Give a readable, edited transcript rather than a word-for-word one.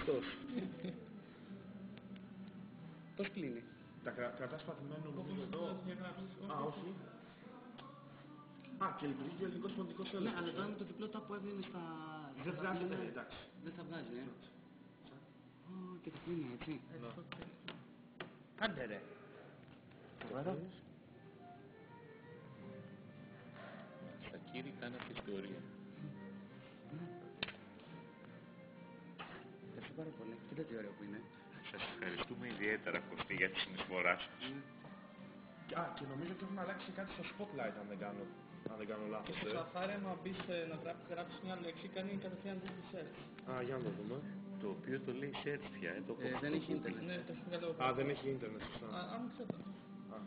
κλειστός. Πώς κλείνει? Τα κρατάς πατημένο νομίζω εδώ. Α, όχι. Α, και λειτουργεί και ο ελληνικός φωνητικός έλεγχος. Ναι, αλλά τώρα με το διπλό τάπ που έβγαινε στα... Δεν βγάζει, εντάξει. Δεν θα βγάζει, και τα κλείνει, έτσι. Άντε ρε. Σακύρη, κάνε ιστορία. Ευχαριστώ πάρα πολύ. Κοίτα τι ωραίο που είναι. Σας ευχαριστούμε ιδιαίτερα, Κωστή, για τη συνεισφορά σας. Α, και νομίζω ότι έχουν αλλάξει κάτι στο spotlight αν δεν κάνω λάθος. Και στο Safari, άμα μπεις να γράψεις μια λέξη, κάνει κατευθείαν το search. Α, για να το δούμε. Το οποίο το λέει search πια, το έχω Δεν έχει ίντερνετ. Ναι, το έχει βγάλει Α, δεν έχει ίντερνετ, σωστά. Άνοιξε το. Α,